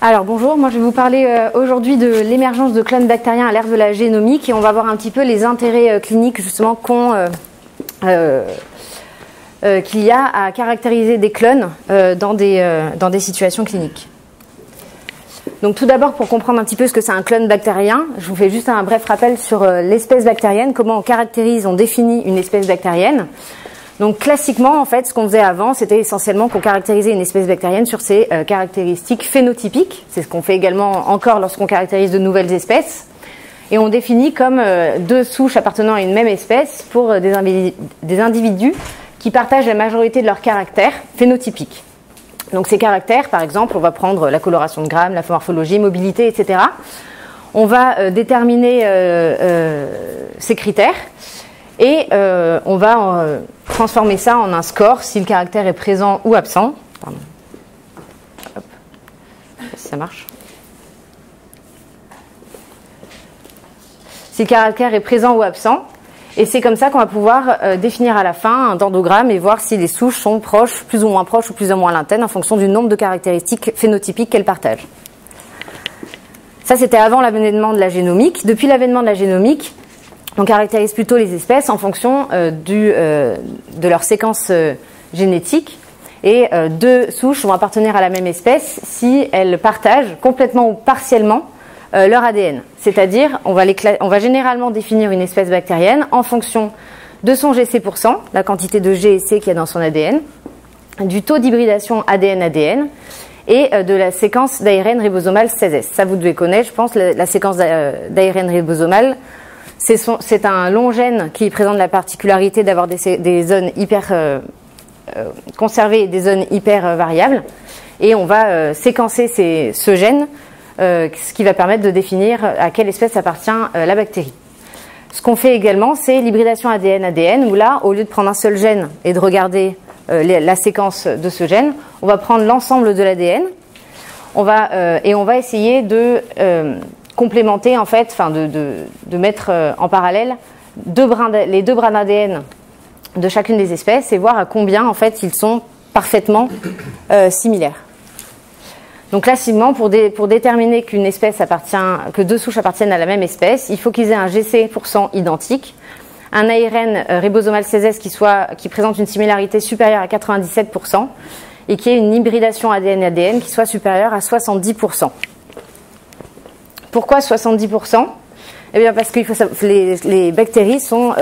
Alors bonjour, moi je vais vous parler aujourd'hui de l'émergence de clones bactériens à l'ère de la génomique et on va voir un petit peu les intérêts cliniques justement qu'il y a à caractériser des clones dans des situations cliniques. Donc tout d'abord, pour comprendre un petit peu ce que c'est un clone bactérien, je vous fais juste un bref rappel sur l'espèce bactérienne, comment on caractérise, on définit une espèce bactérienne. Donc classiquement, en fait, ce qu'on faisait avant, c'était essentiellement qu'on caractérisait une espèce bactérienne sur ses caractéristiques phénotypiques. C'est ce qu'on fait également encore lorsqu'on caractérise de nouvelles espèces. Et on définit comme deux souches appartenant à une même espèce pour des individus qui partagent la majorité de leurs caractères phénotypiques. Donc ces caractères, par exemple, on va prendre la coloration de Gram, la morphologie, mobilité, etc. On va déterminer ces critères et on va transformer ça en un score si le caractère est présent ou absent. Pardon. Hop. Si ça marche. Si le caractère est présent ou absent. Et c'est comme ça qu'on va pouvoir définir à la fin un dendrogramme et voir si les souches sont proches, plus ou moins proches ou plus ou moins lointaines en fonction du nombre de caractéristiques phénotypiques qu'elles partagent. Ça, c'était avant l'avènement de la génomique. Depuis l'avènement de la génomique, on caractérise plutôt les espèces en fonction de leur séquence génétique. Et deux souches vont appartenir à la même espèce si elles partagent complètement ou partiellement leur ADN. C'est-à-dire, on va généralement définir une espèce bactérienne en fonction de son GC%, la quantité de G et C qu'il y a dans son ADN, du taux d'hybridation ADN-ADN et de la séquence d'ARN ribosomal 16S. Ça, vous devez connaître, je pense, la séquence d'ARN ribosomal. C'est un long gène qui présente la particularité d'avoir des zones hyper conservées et des zones hyper variables. Et on va séquencer ce gène, ce qui va permettre de définir à quelle espèce appartient la bactérie. Ce qu'on fait également, c'est l'hybridation ADN-ADN, où là, au lieu de prendre un seul gène et de regarder la séquence de ce gène, on va prendre l'ensemble de l'ADN et on va essayer de complémenter, en fait, de mettre en parallèle les deux brins d'ADN de chacune des espèces et voir à combien, en fait, ils sont parfaitement similaires. Donc classiquement, pour déterminer que deux souches appartiennent à la même espèce, il faut qu'ils aient un GC% identique, un ARN ribosomal 16S qui présente une similarité supérieure à 97% et qui ait une hybridation ADN-ADN qui soit supérieure à 70%. Pourquoi 70%? Eh bien parce que les bactéries sont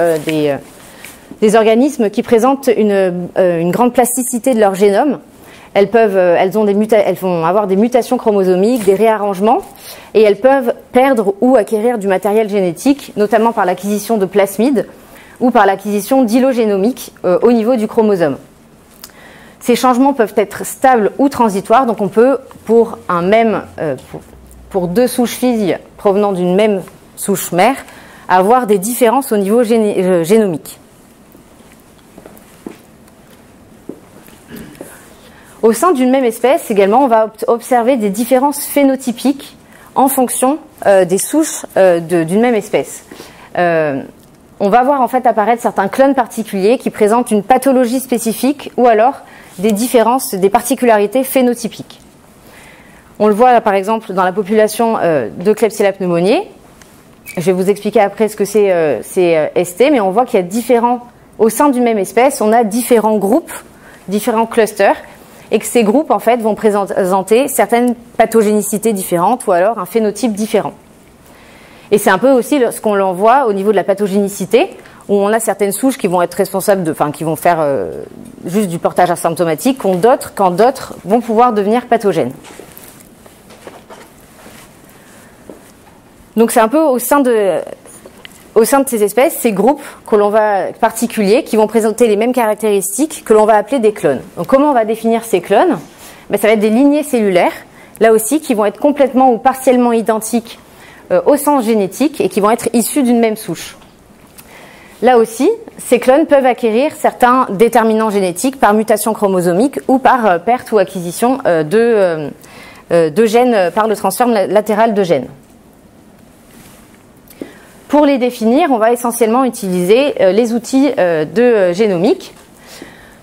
des organismes qui présentent une grande plasticité de leur génome. Elles vont avoir des mutations chromosomiques, des réarrangements, et elles peuvent perdre ou acquérir du matériel génétique, notamment par l'acquisition de plasmides ou par l'acquisition d'îlots génomiques au niveau du chromosome. Ces changements peuvent être stables ou transitoires, donc on peut, pour deux souches filles provenant d'une même souche mère, avoir des différences au niveau génomique. Au sein d'une même espèce, également, on va observer des différences phénotypiques en fonction des souches d'une même espèce. On va voir en fait apparaître certains clones particuliers qui présentent une pathologie spécifique ou alors des différences, des particularités phénotypiques. On le voit par exemple dans la population de Klebsiella pneumoniae. Je vais vous expliquer après ce que c'est ST, mais on voit qu'il y a au sein d'une même espèce, on a différents groupes, différents clusters, et que ces groupes, en fait, vont présenter certaines pathogénicités différentes ou alors un phénotype différent. Et c'est un peu aussi ce qu'on l'envoie au niveau de la pathogénicité, où on a certaines souches qui vont être responsables qui vont faire juste du portage asymptomatique, quand d'autres vont pouvoir devenir pathogènes. Donc c'est un peu au sein de ces espèces, ces groupes particuliers qui vont présenter les mêmes caractéristiques que l'on va appeler des clones. Donc comment on va définir ces clones? Ça va être des lignées cellulaires, là aussi, qui vont être complètement ou partiellement identiques au sens génétique et qui vont être issus d'une même souche. Là aussi, ces clones peuvent acquérir certains déterminants génétiques par mutation chromosomique ou par perte ou acquisition de gènes par le transfert latéral de gènes. Pour les définir, on va essentiellement utiliser les outils de génomique.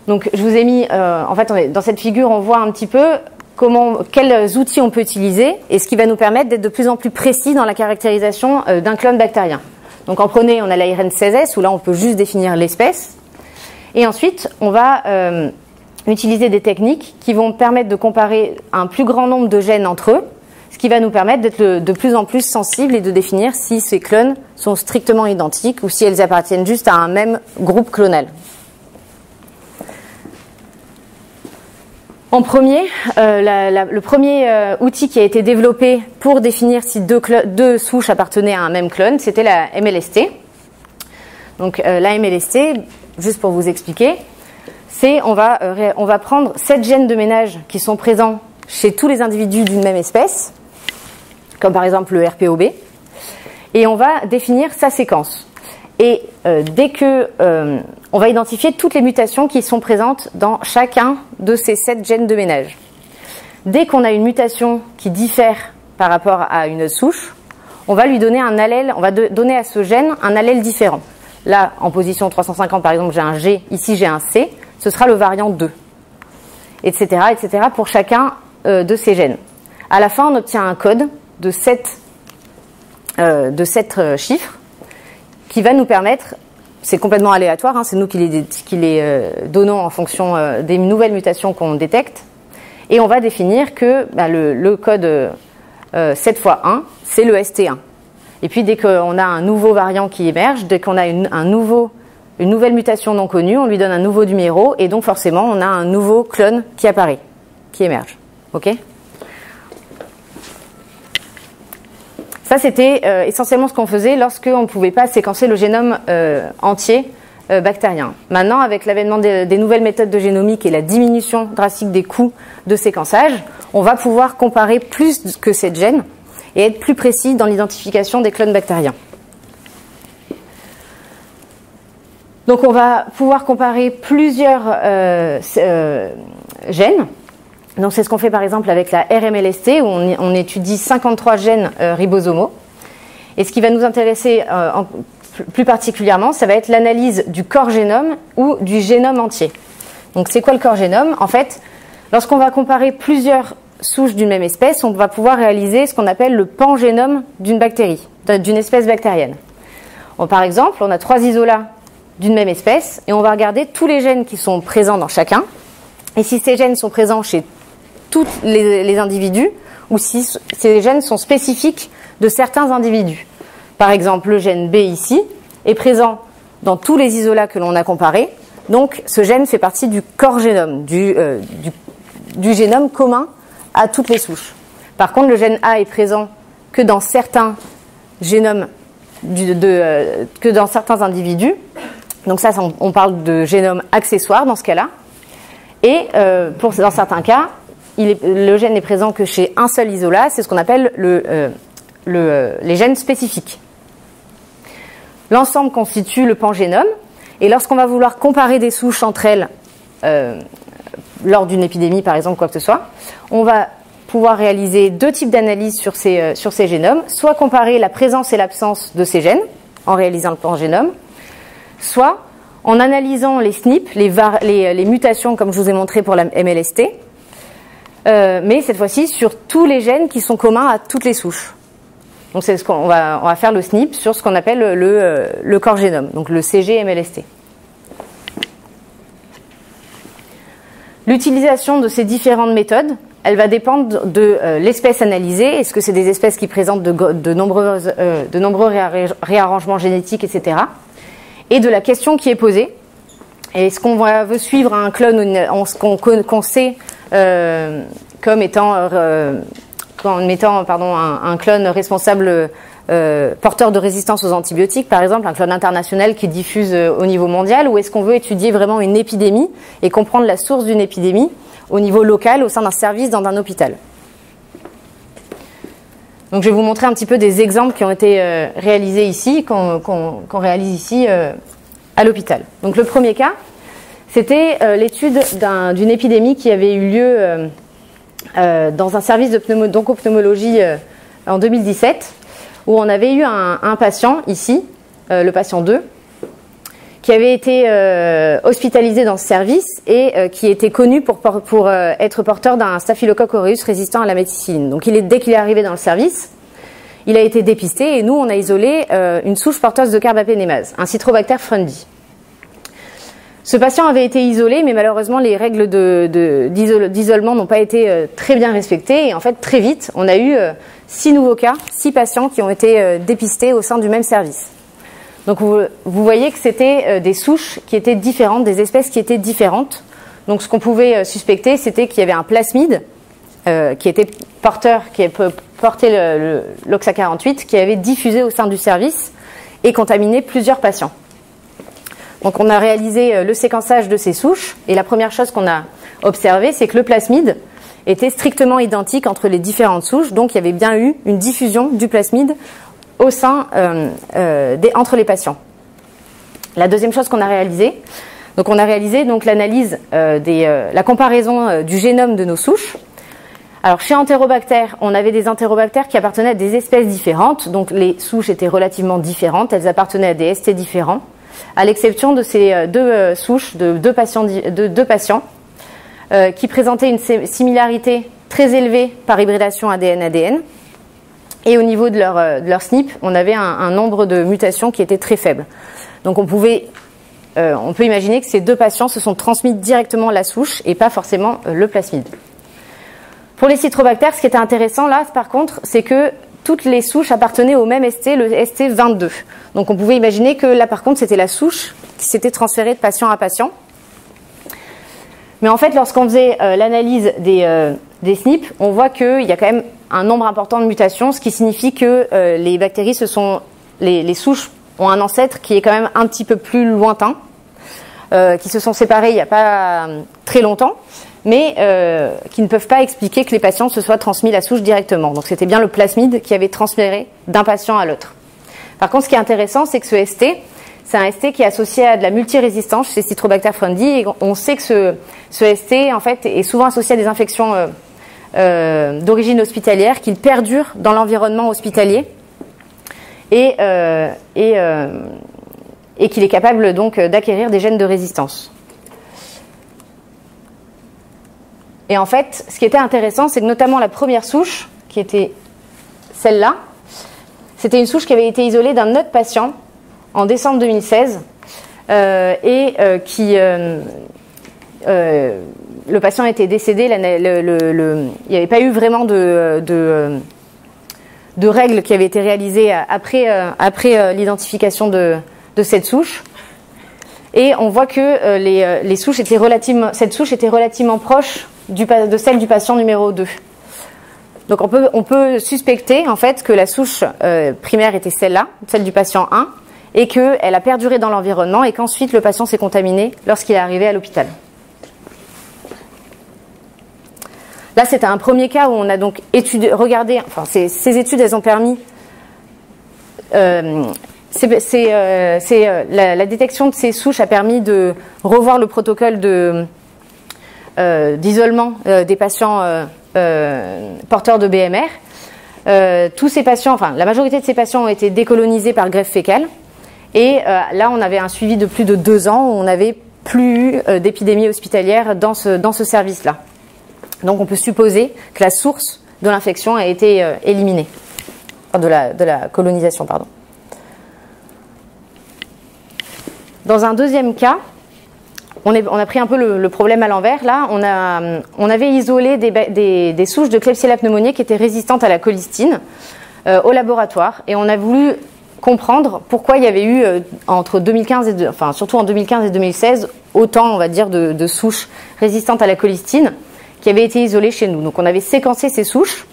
Donc, je vous ai mis, en fait, dans cette figure, on voit un petit peu quels outils on peut utiliser, et ce qui va nous permettre d'être de plus en plus précis dans la caractérisation d'un clone bactérien. Donc en premier, on a l'ARN 16S, où là on peut juste définir l'espèce. Et ensuite, on va utiliser des techniques qui vont permettre de comparer un plus grand nombre de gènes entre eux, ce qui va nous permettre d'être de plus en plus sensibles et de définir si ces clones sont strictement identiques ou si elles appartiennent juste à un même groupe clonal. En premier, le premier outil qui a été développé pour définir si deux souches appartenaient à un même clone, c'était la MLST. Donc la MLST, juste pour vous expliquer, c'est on va prendre 7 gènes de ménage qui sont présents chez tous les individus d'une même espèce, comme par exemple le RPOB, et on va définir sa séquence. Et dès que on va identifier toutes les mutations qui sont présentes dans chacun de ces 7 gènes de ménage. Dès qu'on a une mutation qui diffère par rapport à une souche, on va lui donner un allèle, on va donner à ce gène un allèle différent. Là, en position 350, par exemple, j'ai un G, ici j'ai un C, ce sera le variant 2, etc., etc., pour chacun de ces gènes. À la fin, on obtient un code de 7 chiffres qui va nous permettre, c'est complètement aléatoire, hein, c'est nous qui les donnons en fonction des nouvelles mutations qu'on détecte, et on va définir que le code 7 x 1, c'est le ST1. Et puis dès qu'on a un nouveau variant qui émerge, dès qu'on a une nouvelle mutation non connue, on lui donne un nouveau numéro, et donc forcément on a un nouveau clone qui apparaît, qui émerge. Ok ? Ça, c'était essentiellement ce qu'on faisait lorsqu'on ne pouvait pas séquencer le génome entier bactérien. Maintenant, avec l'avènement des nouvelles méthodes de génomique et la diminution drastique des coûts de séquençage, on va pouvoir comparer plus que 7 gènes et être plus précis dans l'identification des clones bactériens. Donc, on va pouvoir comparer plusieurs gènes. Donc c'est ce qu'on fait par exemple avec la RMLST, où on étudie 53 gènes ribosomaux. Et ce qui va nous intéresser plus particulièrement, ça va être l'analyse du corps génome ou du génome entier. Donc c'est quoi le corps génome ? En fait, lorsqu'on va comparer plusieurs souches d'une même espèce, on va pouvoir réaliser ce qu'on appelle le pangénome d'une bactérie, d'une espèce bactérienne. Bon, par exemple, on a 3 isolats d'une même espèce et on va regarder tous les gènes qui sont présents dans chacun. Et si ces gènes sont présents chez tous les individus ou si ces gènes sont spécifiques de certains individus. Par exemple, le gène B ici est présent dans tous les isolats que l'on a comparés. Donc, ce gène fait partie du corps génome, du génome commun à toutes les souches. Par contre, le gène A est présent que dans certains génomes, que dans certains individus. Donc ça, on parle de génome accessoire dans ce cas-là. Et dans certains cas, le gène n'est présent que chez un seul isolat, c'est ce qu'on appelle les gènes spécifiques. L'ensemble constitue le pangénome, et lorsqu'on va vouloir comparer des souches entre elles, lors d'une épidémie par exemple, quoi que ce soit, on va pouvoir réaliser 2 types d'analyses sur ces génomes, soit comparer la présence et l'absence de ces gènes, en réalisant le pangénome, soit en analysant les SNP, les mutations comme je vous ai montré pour la MLST, mais cette fois-ci sur tous les gènes qui sont communs à toutes les souches. Donc c'est on va faire le SNP sur ce qu'on appelle le corps génome, donc le CG-MLST. L'utilisation de ces différentes méthodes, elle va dépendre de l'espèce analysée. Est-ce que c'est des espèces qui présentent de nombreux réarrangements génétiques, etc. Et de la question qui est posée. Est-ce qu'on veut suivre un clone qu'on sait comme étant un clone responsable porteur de résistance aux antibiotiques, par exemple, un clone international qui diffuse au niveau mondial, ou est-ce qu'on veut étudier vraiment une épidémie et comprendre la source d'une épidémie au niveau local, au sein d'un service, dans un hôpital. Donc je vais vous montrer un petit peu des exemples qui ont été réalisés ici, qu'on réalise ici à l'hôpital. Donc le premier cas, c'était l'étude d'une épidémie qui avait eu lieu dans un service d'oncopneumologie en 2017, où on avait eu un patient ici, le patient 2, qui avait été hospitalisé dans ce service et qui était connu pour être porteur d'un Staphylococcus aureus résistant à la méticilline. Donc dès qu'il est arrivé dans le service, il a été dépisté et nous on a isolé une souche porteuse de carbapénémase, un Citrobacter frundi. Ce patient avait été isolé, mais malheureusement les règles d'isolement n'ont pas été très bien respectées et en fait très vite on a eu 6 nouveaux cas, 6 patients qui ont été dépistés au sein du même service. Donc vous voyez que c'était des souches qui étaient différentes, des espèces qui étaient différentes. Donc ce qu'on pouvait suspecter, c'était qu'il y avait un plasmide qui était porteur, qui portait l'OXA48, qui avait diffusé au sein du service et contaminé plusieurs patients. Donc on a réalisé le séquençage de ces souches et la première chose qu'on a observée, c'est que le plasmide était strictement identique entre les différentes souches. Donc il y avait bien eu une diffusion du plasmide au sein entre les patients. La deuxième chose qu'on a réalisée, donc on a réalisé donc l'analyse la comparaison du génome de nos souches. Alors chez Enterobacter, on avait des Enterobactères qui appartenaient à des espèces différentes, donc les souches étaient relativement différentes, elles appartenaient à des ST différents, à l'exception de ces deux souches de deux patients qui présentaient une similarité très élevée par hybridation ADN-ADN. Et au niveau de leur SNP, on avait un nombre de mutations qui était très faible. Donc on peut imaginer que ces deux patients se sont transmis directement la souche et pas forcément le plasmide. Pour les Citrobactères, ce qui était intéressant là, par contre, c'est que toutes les souches appartenaient au même ST, le ST22. Donc on pouvait imaginer que là, par contre, c'était la souche qui s'était transférée de patient à patient. Mais en fait, lorsqu'on faisait l'analyse des SNP, on voit qu'il y a quand même un nombre important de mutations, ce qui signifie que les bactéries, les souches ont un ancêtre qui est quand même un petit peu plus lointain, qui se sont séparés il n'y a pas très longtemps, mais qui ne peuvent pas expliquer que les patients se soient transmis la souche directement. Donc c'était bien le plasmide qui avait transféré d'un patient à l'autre. Par contre, ce qui est intéressant, c'est que ce ST, c'est un ST qui est associé à de la multirésistance chez Citrobacter frundi, et on sait que ce ST en fait est souvent associé à des infections d'origine hospitalière, qu'il perdure dans l'environnement hospitalier et qu'il est capable donc d'acquérir des gènes de résistance. Et en fait, ce qui était intéressant, c'est que notamment la première souche, qui était celle-là, c'était une souche qui avait été isolée d'un autre patient en décembre 2016 le patient était décédé, il n'y avait pas eu vraiment de règles qui avaient été réalisées après l'identification de cette souche. Et on voit que cette souche était relativement proche de celle du patient numéro 2. Donc on peut suspecter en fait que la souche primaire était celle-là, celle du patient 1, et qu'elle a perduré dans l'environnement et qu'ensuite le patient s'est contaminé lorsqu'il est arrivé à l'hôpital. Là, c'était un premier cas où on a donc regardé, enfin ces études, elles ont permis, la détection de ces souches a permis de revoir le protocole d'isolement des patients porteurs de BMR. Tous ces patients, enfin la majorité de ces patients ont été décolonisés par greffe fécale. Et là, on avait un suivi de plus de 2 ans où on n'avait plus eu d'épidémie hospitalière dans ce service-là. Donc on peut supposer que la source de l'infection a été éliminée, enfin, de la colonisation, pardon. Dans un deuxième cas, on a pris un peu le problème à l'envers. Là, on avait isolé des souches de Klebsiella pneumoniae qui étaient résistantes à la colistine au laboratoire, et on a voulu comprendre pourquoi il y avait eu entre 2015 surtout en 2015 et 2016 autant, on va dire, de souches résistantes à la colistine qui avaient été isolées chez nous. Donc on avait séquencé ces souches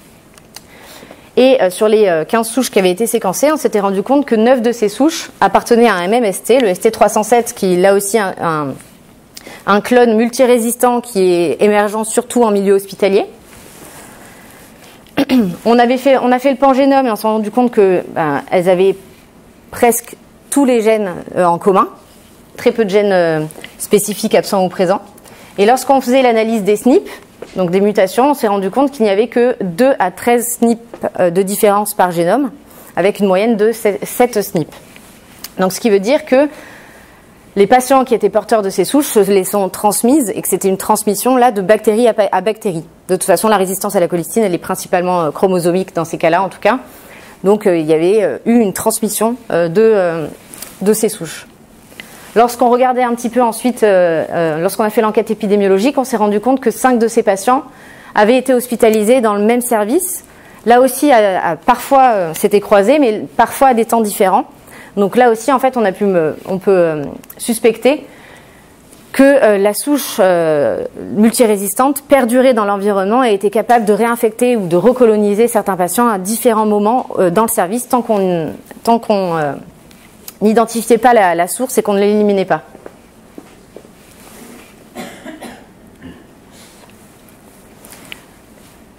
et sur les 15 souches qui avaient été séquencées, on s'était rendu compte que 9 de ces souches appartenaient à un même ST, le ST307, qui est là aussi un clone multirésistant qui est émergent surtout en milieu hospitalier. On a fait le pangénome et on s'est rendu compte que elles avaient presque tous les gènes en commun, très peu de gènes spécifiques absents ou présents. Et lorsqu'on faisait l'analyse des SNP, donc des mutations, on s'est rendu compte qu'il n'y avait que 2 à 13 SNP de différence par génome, avec une moyenne de 7 SNP. Donc ce qui veut dire que les patients qui étaient porteurs de ces souches se les sont transmises et que c'était une transmission là de bactérie à bactérie. De toute façon, la résistance à la colicine, elle est principalement chromosomique dans ces cas-là, en tout cas. Donc, il y avait eu une transmission de ces souches. Lorsqu'on regardait un petit peu ensuite, lorsqu'on a fait l'enquête épidémiologique, on s'est rendu compte que 5 de ces patients avaient été hospitalisés dans le même service. Là aussi, parfois, c'était croisé, mais parfois à des temps différents. Donc là aussi, en fait, on peut suspecter que la souche multirésistante perdurait dans l'environnement et était capable de réinfecter ou de recoloniser certains patients à différents moments dans le service tant qu'on n'identifiait pas la source et qu'on ne l'éliminait pas.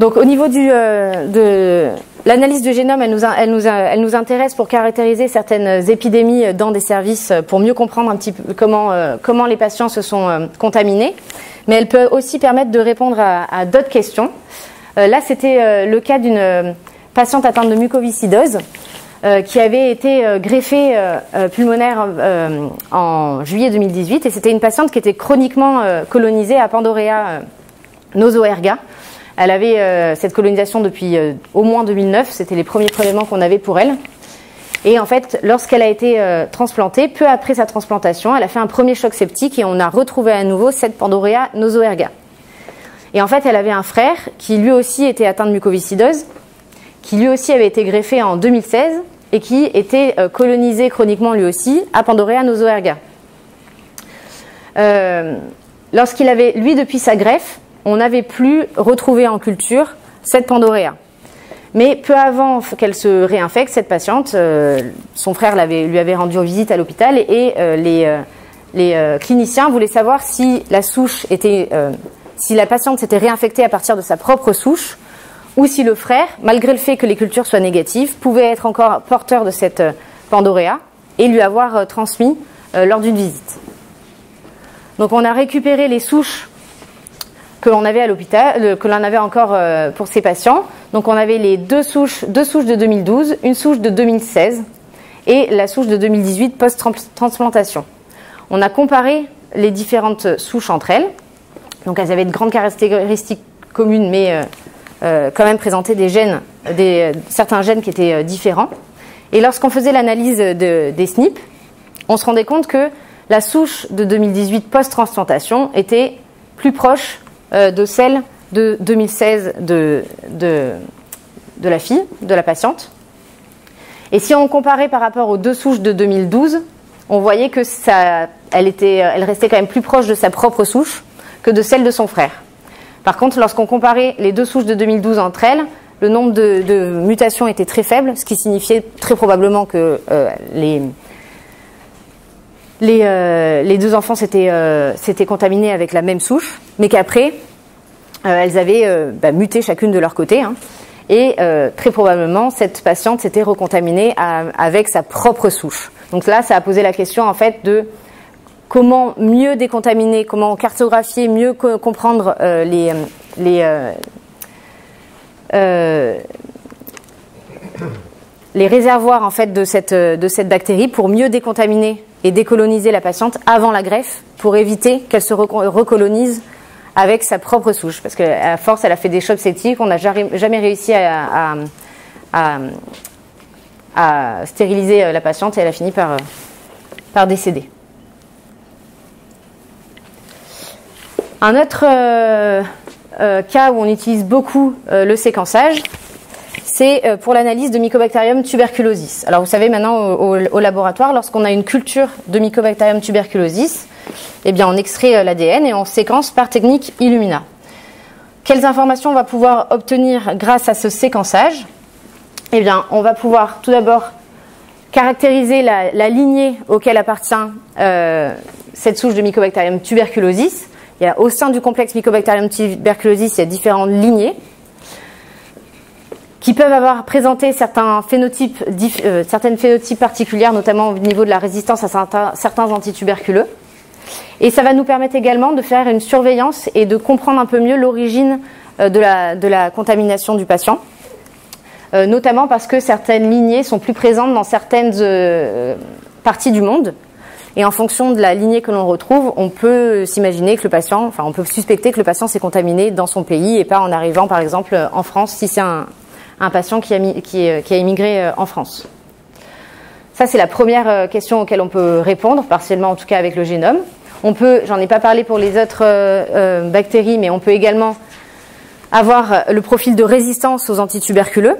Donc au niveau de l'analyse du génome, elle nous intéresse pour caractériser certaines épidémies dans des services, pour mieux comprendre un petit peu comment les patients se sont contaminés. Mais elle peut aussi permettre de répondre à d'autres questions. Là, c'était le cas d'une patiente atteinte de mucoviscidose qui avait été greffée pulmonaire en juillet 2018. Et c'était une patiente qui était chroniquement colonisée à Pandorea nosoerga. Elle avait cette colonisation depuis au moins 2009, c'était les premiers prélèvements qu'on avait pour elle. Et en fait, lorsqu'elle a été transplantée, peu après sa transplantation, elle a fait un premier choc septique et on a retrouvé à nouveau cette Pandorea nosoerga. Et en fait, elle avait un frère qui lui aussi était atteint de mucoviscidose, qui lui aussi avait été greffé en 2016 et qui était colonisé chroniquement lui aussi à Pandorea nosoerga. Lorsqu'il avait, lui, depuis sa greffe, on n'avait plus retrouvé en culture cette Pandorea. Mais peu avant qu'elle se réinfecte, cette patiente, son frère lui avait rendu visite à l'hôpital et les cliniciens voulaient savoir si la souche était, si la patiente s'était réinfectée à partir de sa propre souche ou si le frère, malgré le fait que les cultures soient négatives, pouvait être encore porteur de cette Pandorea et lui avoir transmis lors d'une visite. Donc on a récupéré les souches que l'on avait à l'hôpital, que l'on avait encore pour ces patients. Donc on avait les deux souches de 2012, une souche de 2016 et la souche de 2018 post-transplantation. On a comparé les différentes souches entre elles. Donc elles avaient de grandes caractéristiques communes, mais quand même présentaient certains gènes qui étaient différents. Et lorsqu'on faisait l'analyse des SNP, on se rendait compte que la souche de 2018 post-transplantation était plus proche de celle de 2016 de la fille, de la patiente. Et si on comparait par rapport aux deux souches de 2012, on voyait que elle restait quand même plus proche de sa propre souche que de celle de son frère. Par contre, lorsqu'on comparait les deux souches de 2012 entre elles, le nombre de mutations était très faible, ce qui signifiait très probablement que les deux enfants s'étaient contaminés avec la même souche, mais qu'après, elles avaient muté chacune de leur côté. Et très probablement, cette patiente s'était recontaminée avec sa propre souche. Donc là, ça a posé la question en fait de comment mieux décontaminer, comment cartographier, mieux comprendre les réservoirs en fait de cette bactérie pour mieux décontaminer et décoloniser la patiente avant la greffe pour éviter qu'elle se recolonise avec sa propre souche. Parce qu'à force, elle a fait des chocs septiques, on n'a jamais réussi à stériliser la patiente et elle a fini par décéder. Un autre cas où on utilise beaucoup le séquençage, c'est pour l'analyse de Mycobacterium tuberculosis. Alors vous savez maintenant au laboratoire, lorsqu'on a une culture de Mycobacterium tuberculosis, eh bien on extrait l'ADN et on séquence par technique Illumina. Quelles informations on va pouvoir obtenir grâce à ce séquençage? Eh bien on va pouvoir tout d'abord caractériser la lignée auquel appartient cette souche de Mycobacterium tuberculosis. Au sein du complexe Mycobacterium tuberculosis, il y a différentes lignées qui peuvent avoir présenté certaines phénotypes particulières, notamment au niveau de la résistance à certains antituberculeux. Et ça va nous permettre également de faire une surveillance et de comprendre un peu mieux l'origine de la contamination du patient, notamment parce que certaines lignées sont plus présentes dans certaines parties du monde. Et en fonction de la lignée que l'on retrouve, on peut s'imaginer que le patient, enfin on peut suspecter que le patient s'est contaminé dans son pays et pas en arrivant par exemple en France si c'est un patient qui a immigré en France. Ça c'est la première question auquel on peut répondre, partiellement en tout cas avec le génome. On peut, j'en ai pas parlé pour les autres bactéries, mais on peut également avoir le profil de résistance aux antituberculeux.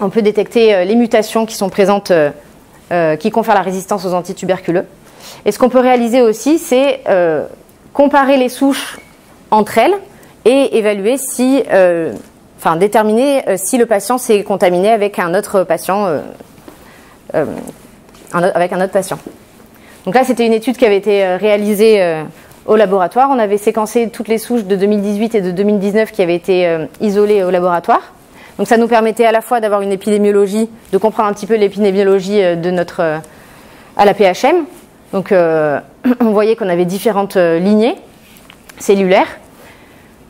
On peut détecter les mutations qui sont présentes, qui confèrent la résistance aux antituberculeux. Et ce qu'on peut réaliser aussi, c'est comparer les souches entre elles et évaluer si, déterminer si le patient s'est contaminé avec un autre patient, avec un autre patient. Donc là, c'était une étude qui avait été réalisée au laboratoire. On avait séquencé toutes les souches de 2018 et de 2019 qui avaient été isolées au laboratoire. Donc ça nous permettait à la fois d'avoir une épidémiologie, de comprendre un petit peu l'épidémiologie de notre à la PHM. Donc on voyait qu'on avait différentes lignées cellulaires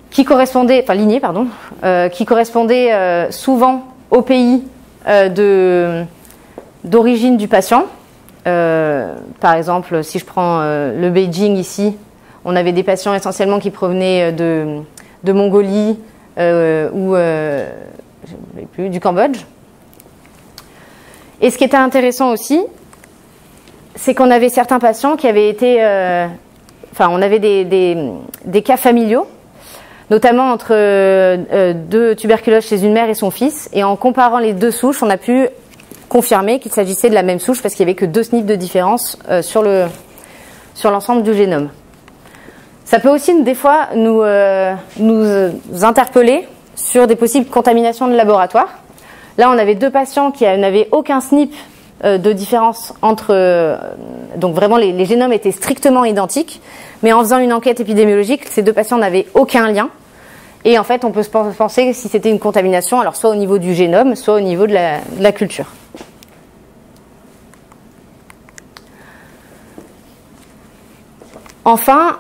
qui correspondaient, qui correspondaient souvent au pays d'origine du patient. Par exemple, si je prends le Beijing ici, on avait des patients essentiellement qui provenaient de Mongolie ou du Cambodge. Et ce qui était intéressant aussi, c'est qu'on avait certains patients qui avaient été... on avait des cas familiaux, notamment entre deux tuberculoses chez une mère et son fils. Et en comparant les deux souches, on a pu confirmer qu'il s'agissait de la même souche parce qu'il n'y avait que 2 SNP de différence sur l'ensemble du génome. Ça peut aussi des fois nous interpeller sur des possibles contaminations de laboratoire. Là, on avait 2 patients qui n'avaient aucun SNP de différence entre... donc vraiment, les génomes étaient strictement identiques. Mais en faisant une enquête épidémiologique, ces 2 patients n'avaient aucun lien. Et en fait, on peut se penser si c'était une contamination, alors soit au niveau du génome, soit au niveau de la culture. Enfin,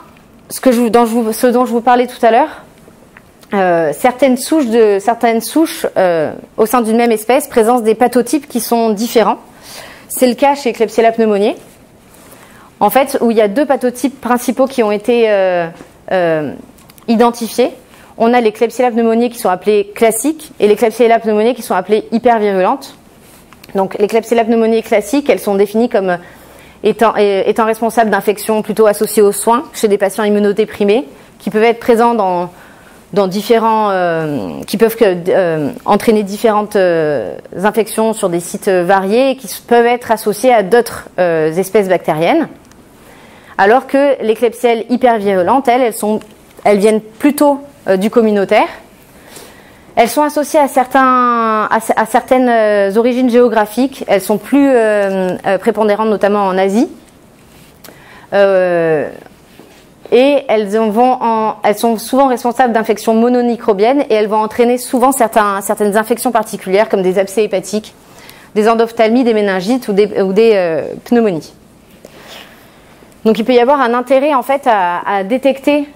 ce dont je vous parlais tout à l'heure, certaines souches au sein d'une même espèce présentent des pathotypes qui sont différents. C'est le cas chez Klebsiella pneumoniae. En fait, où il y a 2 pathotypes principaux qui ont été identifiés. On a les Klebsiella pneumoniae qui sont appelées classiques et les Klebsiella pneumoniae qui sont appelées hypervirulentes. Donc les Klebsiella pneumoniae classiques, elles sont définies comme étant responsables d'infections plutôt associées aux soins chez des patients immunodéprimés qui peuvent être présents dans différents, qui peuvent entraîner différentes infections sur des sites variés et qui peuvent être associées à d'autres espèces bactériennes. Alors que les Klebsiella hypervirulentes, elles viennent plutôt du communautaire. Elles sont associées à certaines origines géographiques. Elles sont plus prépondérantes, notamment en Asie. Et elles sont souvent responsables d'infections monomicrobiennes et elles vont entraîner souvent certaines infections particulières comme des abcès hépatiques, des endophthalmies, des méningites ou des pneumonies. Donc il peut y avoir un intérêt en fait à détecter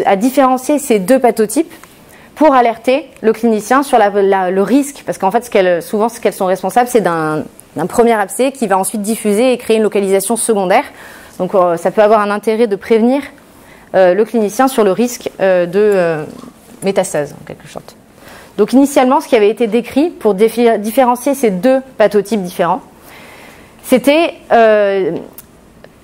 à différencier ces 2 pathotypes pour alerter le clinicien sur le risque, parce qu'en fait souvent ce qu'elles sont responsables, c'est d'un premier abcès qui va ensuite diffuser et créer une localisation secondaire. Donc ça peut avoir un intérêt de prévenir le clinicien sur le risque de métastase en quelque sorte. Donc initialement, ce qui avait été décrit pour différencier ces 2 pathotypes différents, c'était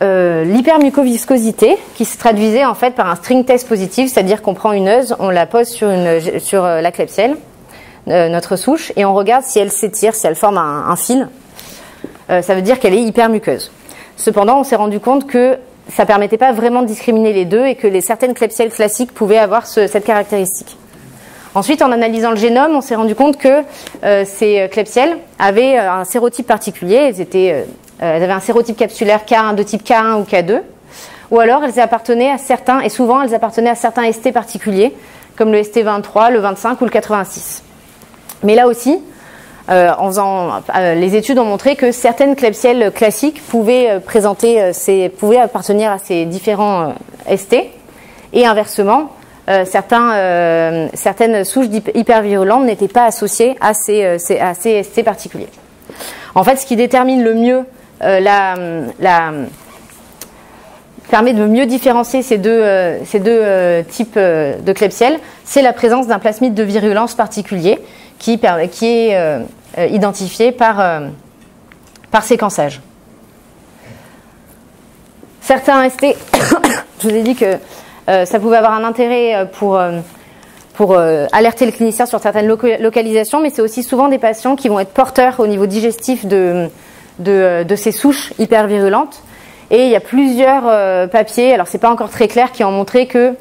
l'hypermucoviscosité qui se traduisait en fait par un string test positif, c'est-à-dire qu'on prend une œuse, on la pose sur la Klebsiella, notre souche, et on regarde si elle s'étire, si elle forme un fil. Ça veut dire qu'elle est hypermuqueuse. Cependant, on s'est rendu compte que ça ne permettait pas vraiment de discriminer les 2 et que certaines Klebsiella classiques pouvaient avoir cette caractéristique. Ensuite, en analysant le génome, on s'est rendu compte que ces Klebsiella avaient un sérotype particulier. Elles avaient un sérotype capsulaire K1 de type K1 ou K2, ou alors elles appartenaient à certains, et souvent elles appartenaient à certains ST particuliers, comme le ST23, le 25 ou le 86. Mais là aussi, les études ont montré que certaines Klebsiella classiques pouvaient appartenir à ces différents ST, et inversement, certaines souches hypervirulentes n'étaient pas associées à ces ST particuliers. En fait, ce qui détermine le mieux permet de mieux différencier ces deux types de Klebsiella, c'est la présence d'un plasmide de virulence particulier qui est identifié par séquençage. Certains ST, je vous ai dit que ça pouvait avoir un intérêt pour alerter le clinicien sur certaines localisations, mais c'est aussi souvent des patients qui vont être porteurs au niveau digestif de ces souches hyper virulentes. Et il y a plusieurs papiers, alors c'est pas encore très clair, qui ont montré que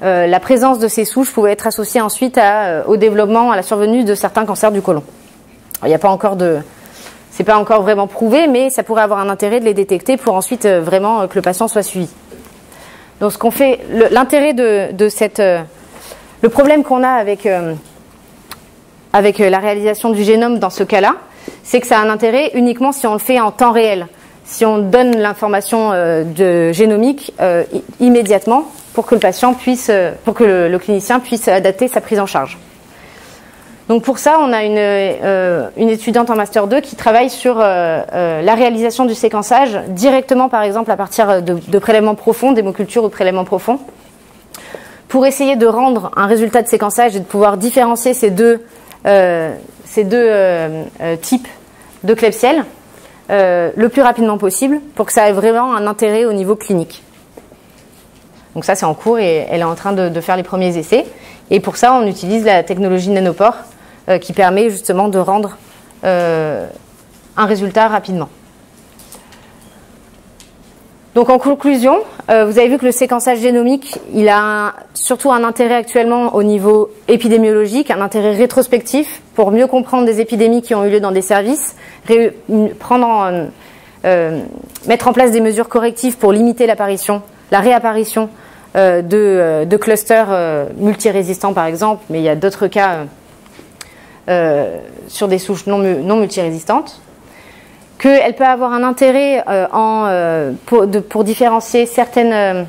la présence de ces souches pouvait être associée ensuite au développement, à la survenue de certains cancers du côlon. Il n'y a pas encore c'est pas encore vraiment prouvé, mais ça pourrait avoir un intérêt de les détecter pour ensuite vraiment que le patient soit suivi. Donc ce qu'on fait, l'intérêt de cette, le problème qu'on a avec la réalisation du génome dans ce cas-là, c'est que ça a un intérêt uniquement si on le fait en temps réel. Si on donne l'information génomique immédiatement pour que le patient puisse, pour que le clinicien puisse adapter sa prise en charge. Donc pour ça, on a une étudiante en master 2 qui travaille sur la réalisation du séquençage directement, par exemple, à partir de prélèvements profonds, d'hémoculture ou de prélèvements profonds, pour essayer de rendre un résultat de séquençage et de pouvoir différencier ces deux types de Klebsiella le plus rapidement possible pour que ça ait vraiment un intérêt au niveau clinique. Donc ça, c'est en cours et elle est en train de faire les premiers essais. Et pour ça, on utilise la technologie nanopore qui permet justement de rendre un résultat rapidement. Donc en conclusion, vous avez vu que le séquençage génomique, il a surtout un intérêt actuellement au niveau épidémiologique, un intérêt rétrospectif pour mieux comprendre des épidémies qui ont eu lieu dans des services, mettre en place des mesures correctives pour limiter la réapparition de clusters multirésistants par exemple, mais il y a d'autres cas sur des souches non multirésistantes, qu'elle peut avoir un intérêt pour différencier certaines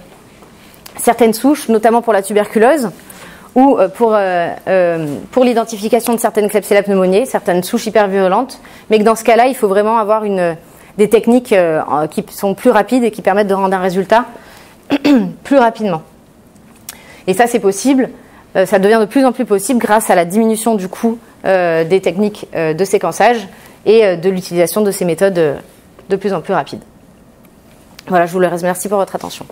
souches, notamment pour la tuberculose, ou pour l'identification de certaines Klebsiella pneumoniae, certaines souches hypervirulentes, mais que dans ce cas-là, il faut vraiment avoir des techniques qui sont plus rapides et qui permettent de rendre un résultat plus rapidement. Et ça, c'est possible, ça devient de plus en plus possible grâce à la diminution du coût des techniques de séquençage et de l'utilisation de ces méthodes de plus en plus rapides. Voilà, je vous remercie pour votre attention.